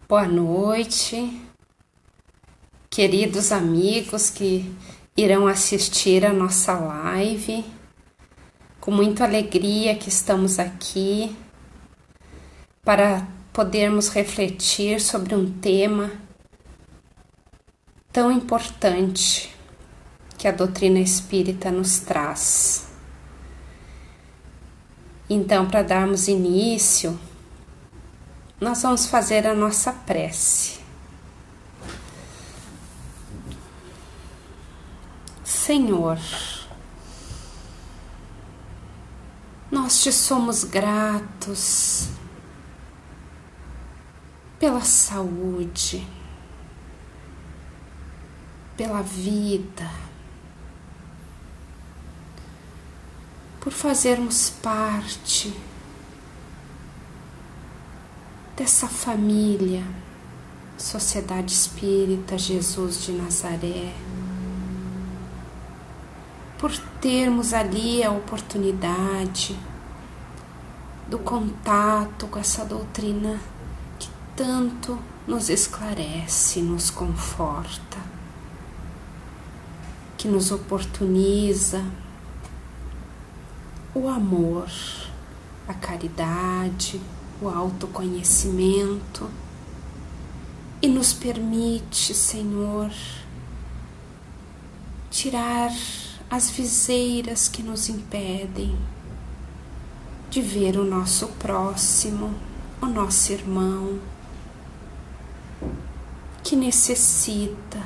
Boa noite, queridos amigos que irão assistir a nossa live. Com muita alegria que estamos aqui para podermos refletir sobre um tema tão importante que a doutrina espírita nos traz. Então, para darmos início, nós vamos fazer a nossa prece. Senhor, nós te somos gratos pela saúde, pela vida, por fazermos parte dessa família, Sociedade Espírita Jesus de Nazaré, por termos ali a oportunidade do contato com essa doutrina que tanto nos esclarece, nos conforta, que nos oportuniza o amor, a caridade, o autoconhecimento e nos permite, Senhor, tirar as viseiras que nos impedem de ver o nosso próximo, o nosso irmão, que necessita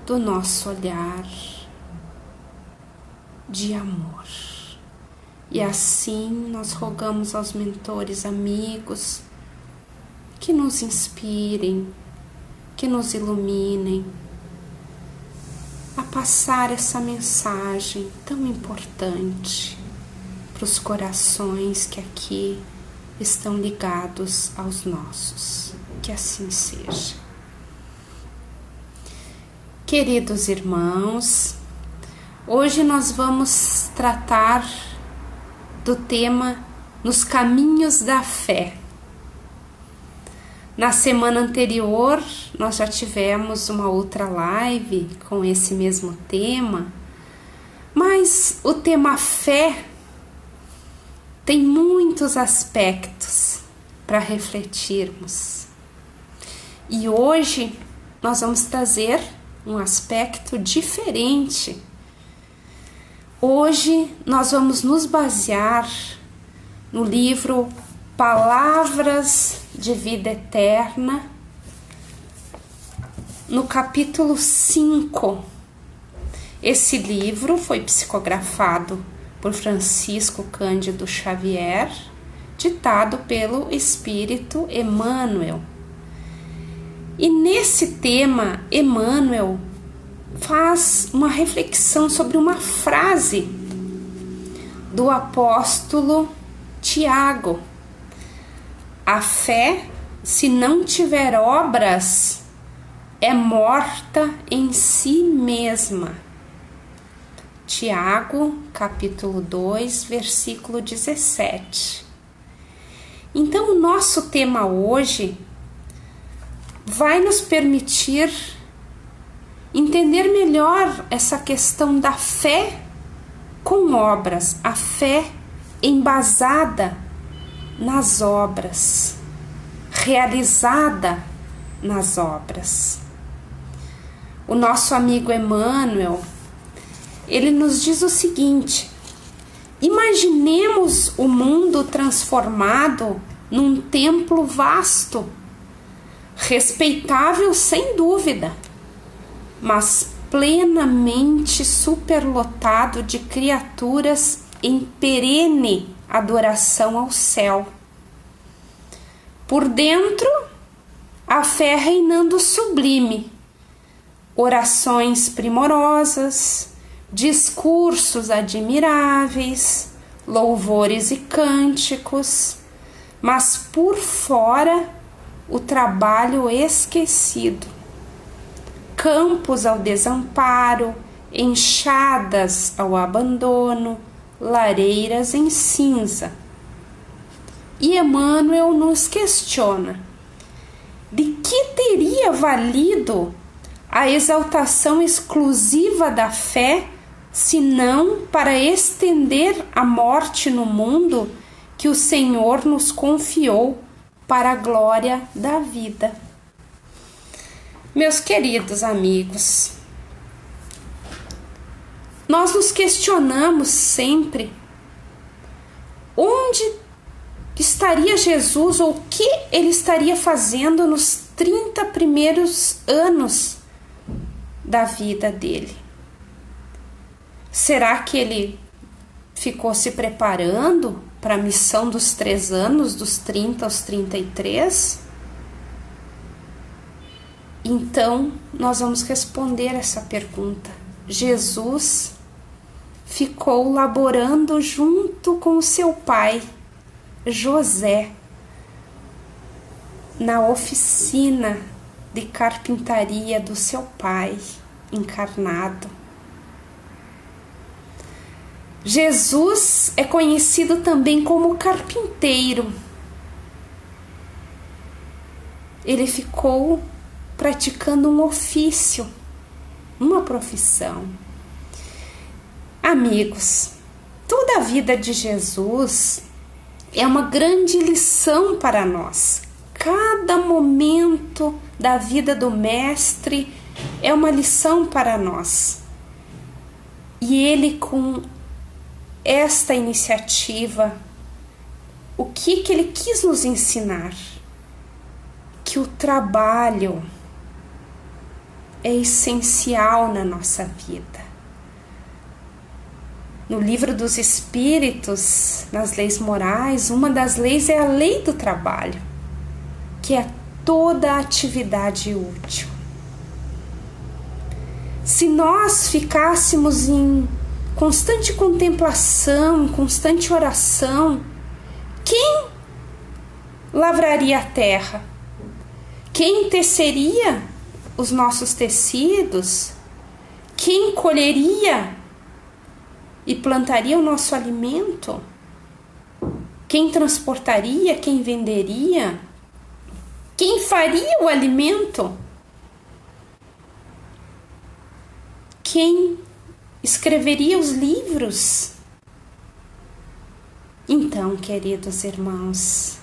do nosso olhar de amor. E assim nós rogamos aos mentores amigos que nos inspirem, que nos iluminem a passar essa mensagem tão importante para os corações que aqui estão ligados aos nossos. Que assim seja. Queridos irmãos, hoje nós vamos tratar do tema Nos Caminhos da Fé. Na semana anterior, nós já tivemos uma outra live com esse mesmo tema, mas o tema fé tem muitos aspectos para refletirmos. E hoje nós vamos trazer um aspecto diferente. Hoje nós vamos nos basear no livro Palavras de Vida Eterna, no capítulo 5. Esse livro foi psicografado por Francisco Cândido Xavier, ditado pelo Espírito Emmanuel. E nesse tema, Emmanuel faz uma reflexão sobre uma frase do apóstolo Tiago: a fé, se não tiver obras, é morta em si mesma. Tiago, capítulo 2, versículo 17. Então, o nosso tema hoje vai nos permitir entender melhor essa questão da fé com obras, a fé embasada nas obras, realizada nas obras. O nosso amigo Emmanuel, ele nos diz o seguinte: imaginemos o mundo transformado num templo vasto, respeitável sem dúvida, mas plenamente superlotado de criaturas em perene adoração ao céu. Por dentro, a fé reinando sublime, orações primorosas, discursos admiráveis, louvores e cânticos, mas por fora o trabalho esquecido, campos ao desamparo, enxadas ao abandono, lareiras em cinza. E Emmanuel nos questiona: de que teria valido a exaltação exclusiva da fé, senão para estender a morte no mundo que o Senhor nos confiou para a glória da vida? Meus queridos amigos, nós nos questionamos sempre onde estaria Jesus ou o que ele estaria fazendo nos 30 primeiros anos da vida dele. Será que ele ficou se preparando para a missão dos 3 anos, dos 30 aos 33? Então, nós vamos responder essa pergunta. Jesus ficou laborando junto com o seu pai, José, na oficina de carpintaria do seu pai encarnado. Jesus é conhecido também como carpinteiro. Ele ficou praticando um ofício, uma profissão. Amigos, toda a vida de Jesus é uma grande lição para nós. Cada momento da vida do Mestre é uma lição para nós. E ele, com esta iniciativa, o que ele quis nos ensinar? Que o trabalho é essencial na nossa vida. No Livro dos Espíritos, nas leis morais, uma das leis é a lei do trabalho, que é toda atividade útil. Se nós ficássemos em constante contemplação, constante oração, quem lavraria a terra? Quem teceria os nossos tecidos? Quem colheria e plantaria o nosso alimento? Quem transportaria? Quem venderia? Quem faria o alimento? Quem escreveria os livros? Então, queridos irmãos,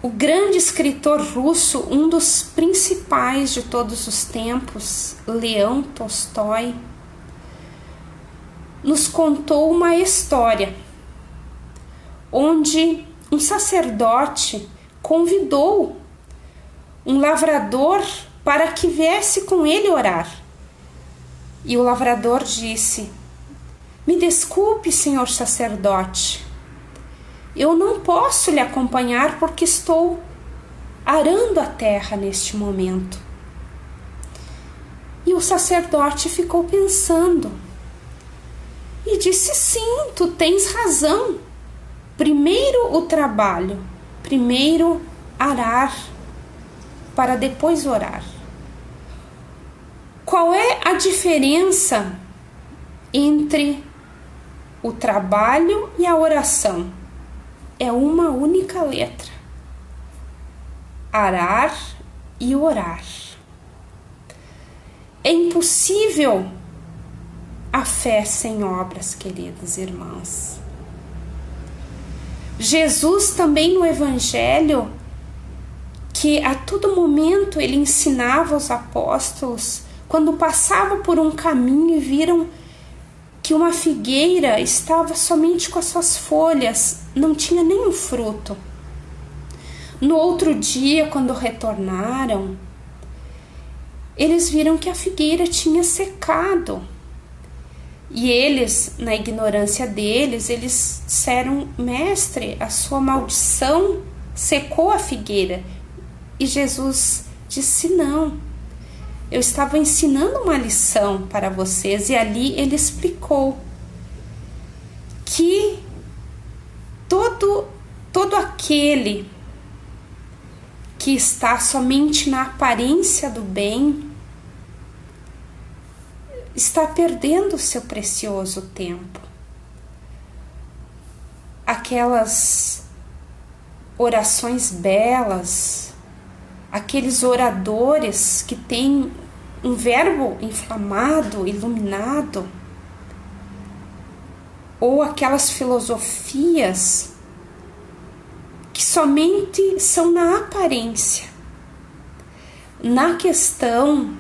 o grande escritor russo, um dos principais de todos os tempos, Leão Tolstói, nos contou uma história onde um sacerdote convidou um lavrador para que viesse com ele orar. E o lavrador disse: "Me desculpe, senhor sacerdote, eu não posso lhe acompanhar porque estou arando a terra neste momento." E o sacerdote ficou pensando e disse: "Sim, tu tens razão. Primeiro o trabalho, primeiro arar, para depois orar." Qual é a diferença entre o trabalho e a oração? É uma única letra: arar e orar. É impossível a fé sem obras, queridos irmãos. Jesus também no Evangelho, que a todo momento ele ensinava aos apóstolos, quando passavam por um caminho e viram que uma figueira estava somente com as suas folhas, não tinha nenhum fruto. No outro dia, quando retornaram, eles viram que a figueira tinha secado. E eles, na ignorância deles, eles disseram: "Mestre, a sua maldição secou a figueira." E Jesus disse: "Não, eu estava ensinando uma lição para vocês." E ali ele explicou que todo aquele que está somente na aparência do bem está perdendo o seu precioso tempo. Aquelas orações belas, aqueles oradores que têm um verbo inflamado, iluminado, ou aquelas filosofias que somente são na aparência. Na questão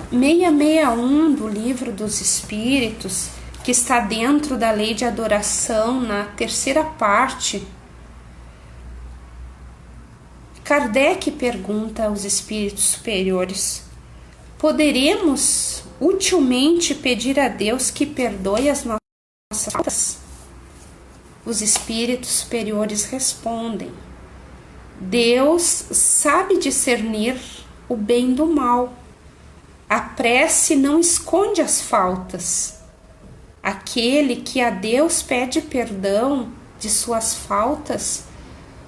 661 do Livro dos Espíritos, que está dentro da lei de adoração, na terceira parte, Kardec pergunta aos espíritos superiores: poderemos utilmente pedir a Deus que perdoe as nossas faltas? Os espíritos superiores respondem: Deus sabe discernir o bem do mal. A prece não esconde as faltas. Aquele que a Deus pede perdão de suas faltas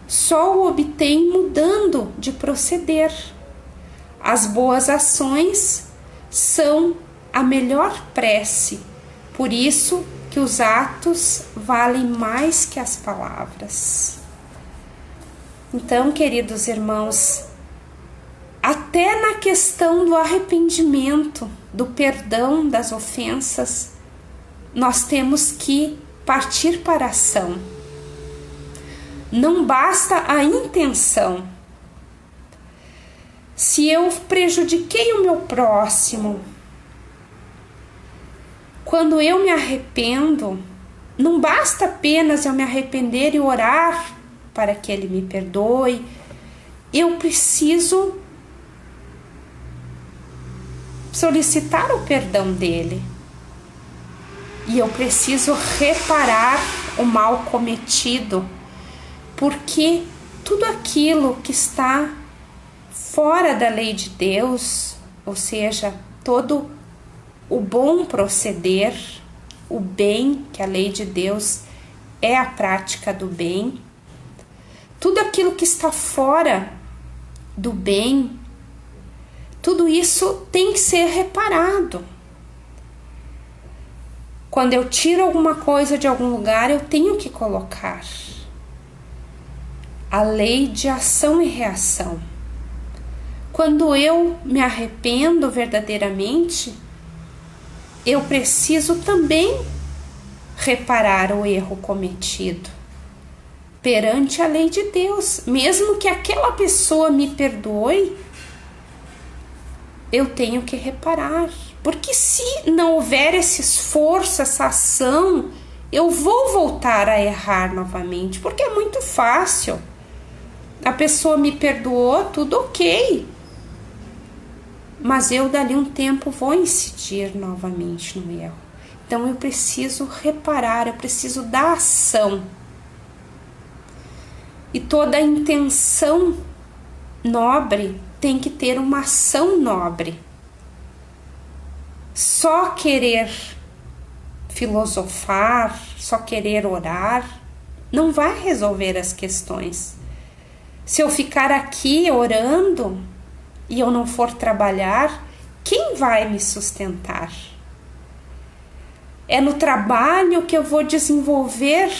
só o obtém mudando de proceder. As boas ações são a melhor prece, por isso que os atos valem mais que as palavras. Então, queridos irmãos, até na questão do arrependimento, do perdão das ofensas, nós temos que partir para a ação. Não basta a intenção. Se eu prejudiquei o meu próximo, quando eu me arrependo, não basta apenas eu me arrepender e orar para que ele me perdoe. Eu preciso solicitar o perdão dele. E eu preciso reparar o mal cometido, porque tudo aquilo que está fora da lei de Deus, ou seja, todo o bom proceder, o bem, que a lei de Deus é a prática do bem, tudo aquilo que está fora do bem, tudo isso tem que ser reparado. Quando eu tiro alguma coisa de algum lugar, eu tenho que colocar. A lei de ação e reação. Quando eu me arrependo verdadeiramente, eu preciso também reparar o erro cometido perante a lei de Deus. Mesmo que aquela pessoa me perdoe, eu tenho que reparar. Porque se não houver esse esforço, essa ação, eu vou voltar a errar novamente, porque é muito fácil. A pessoa me perdoou, tudo ok. Mas eu dali um tempo vou incidir novamente no erro. Então eu preciso reparar, eu preciso da ação. E toda a intenção nobre tem que ter uma ação nobre. Só querer filosofar, só querer orar, não vai resolver as questões. Se eu ficar aqui orando e eu não for trabalhar, quem vai me sustentar? É no trabalho que eu vou desenvolver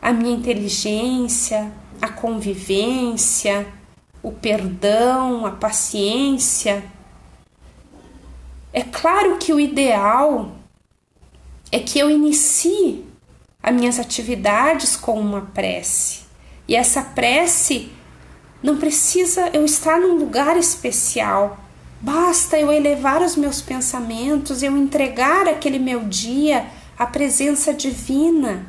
a minha inteligência, a convivência, o perdão, a paciência. É claro que o ideal é que eu inicie as minhas atividades com uma prece. E essa prece não precisa eu estar num lugar especial. Basta eu elevar os meus pensamentos, eu entregar aquele meu dia à presença divina,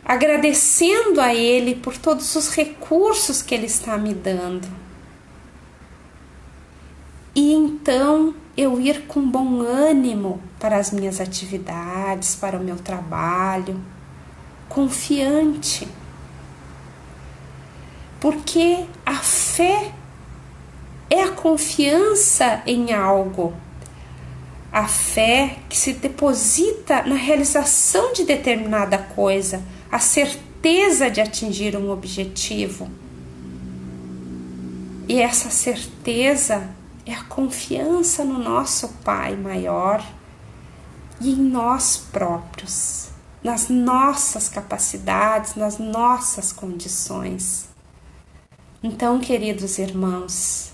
agradecendo a Ele por todos os recursos que Ele está me dando. E então eu ir com bom ânimo para as minhas atividades, para o meu trabalho, confiante. Porque a fé é a confiança em algo. A fé que se deposita na realização de determinada coisa, a certeza de atingir um objetivo. E essa certeza é a confiança no nosso Pai maior e em nós próprios, nas nossas capacidades, nas nossas condições. Então, queridos irmãos,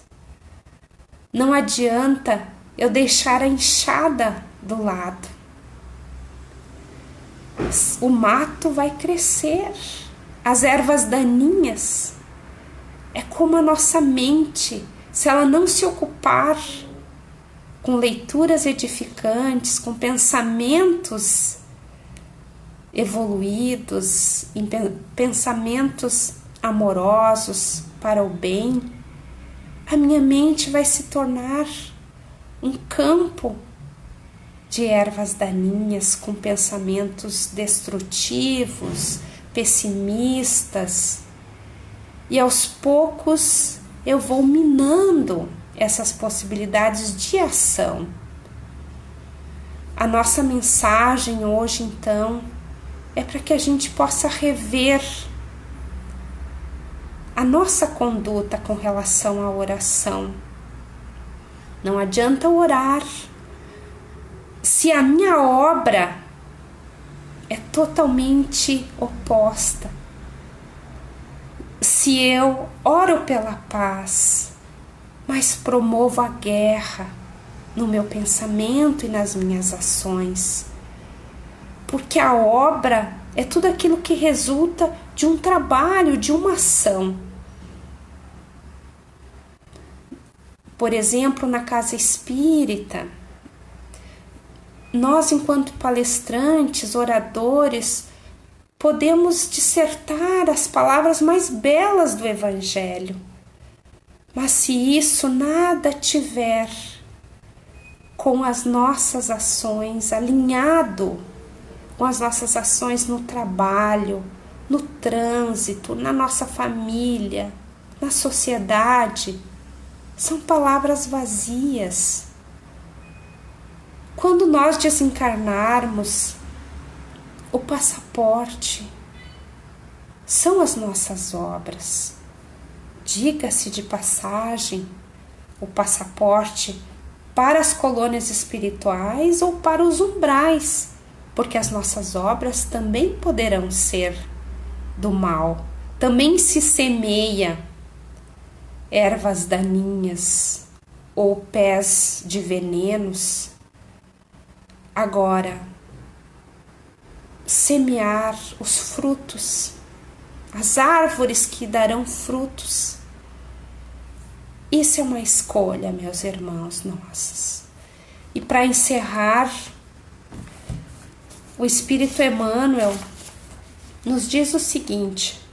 não adianta eu deixar a enxada do lado. O mato vai crescer, as ervas daninhas. É como a nossa mente, se ela não se ocupar com leituras edificantes, com pensamentos evoluídos, em pensamentos amorosos para o bem, a minha mente vai se tornar um campo de ervas daninhas, com pensamentos destrutivos, pessimistas, e aos poucos eu vou minando essas possibilidades de ação. A nossa mensagem hoje, então, é para que a gente possa rever a nossa conduta com relação à oração. Não adianta orar se a minha obra é totalmente oposta. Se eu oro pela paz, mas promovo a guerra no meu pensamento e nas minhas ações, porque a obra é tudo aquilo que resulta de um trabalho, de uma ação. Por exemplo, na casa espírita, nós, enquanto palestrantes, oradores, podemos dissertar as palavras mais belas do Evangelho. Mas se isso nada tiver com as nossas ações, alinhado com as nossas ações no trabalho, no trânsito, na nossa família, na sociedade, são palavras vazias. Quando nós desencarnarmos, o passaporte são as nossas obras. Diga-se de passagem, o passaporte para as colônias espirituais ou para os umbrais, porque as nossas obras também poderão ser do mal. Também se semeia ervas daninhas ou pés de venenos. Agora, semear os frutos, as árvores que darão frutos. Isso é uma escolha, meus irmãos, nossas. E para encerrar, o Espírito Emmanuel nos diz o seguinte: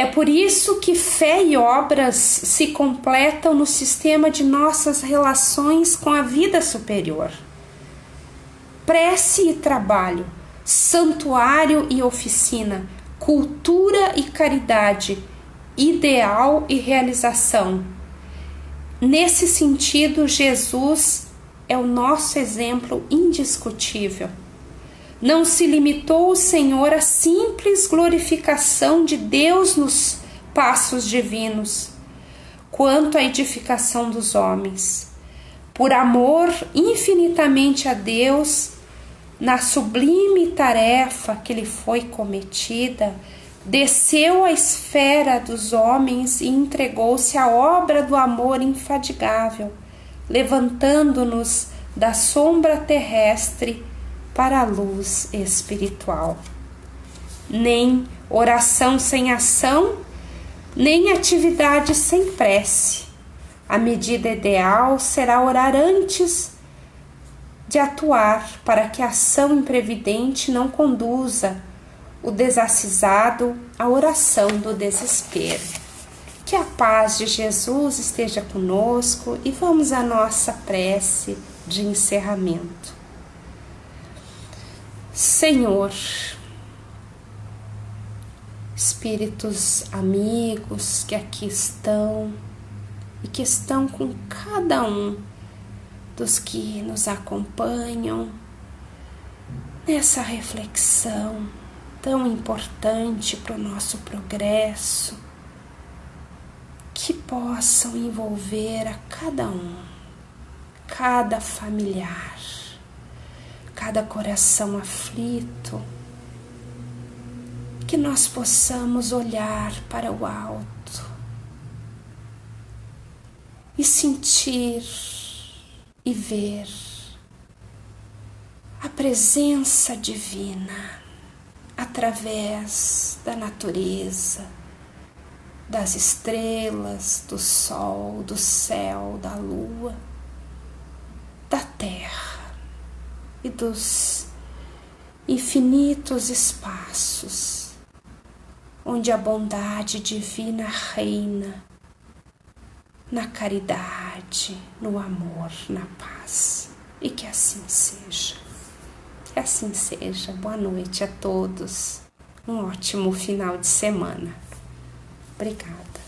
é por isso que fé e obras se completam no sistema de nossas relações com a vida superior. Prece e trabalho, santuário e oficina, cultura e caridade, ideal e realização. Nesse sentido, Jesus é o nosso exemplo indiscutível. Não se limitou o Senhor à simples glorificação de Deus nos passos divinos, quanto à edificação dos homens. Por amor infinitamente a Deus, na sublime tarefa que lhe foi cometida, desceu à esfera dos homens e entregou-se à obra do amor infadigável, levantando-nos da sombra terrestre para a luz espiritual. Nem oração sem ação, nem atividade sem prece. A medida ideal será orar antes de atuar, para que a ação imprevidente não conduza o desacisado à oração do desespero. Que a paz de Jesus esteja conosco e vamos à nossa prece de encerramento. Senhor, espíritos amigos que aqui estão e que estão com cada um dos que nos acompanham nessa reflexão tão importante para o nosso progresso, que possam envolver a cada um, cada familiar, cada coração aflito, que nós possamos olhar para o alto e sentir e ver a presença divina através da natureza, das estrelas, do sol, do céu, da lua, da terra e dos infinitos espaços onde a bondade divina reina na caridade, no amor, na paz. E que assim seja. Que assim seja. Boa noite a todos. Um ótimo final de semana. Obrigada.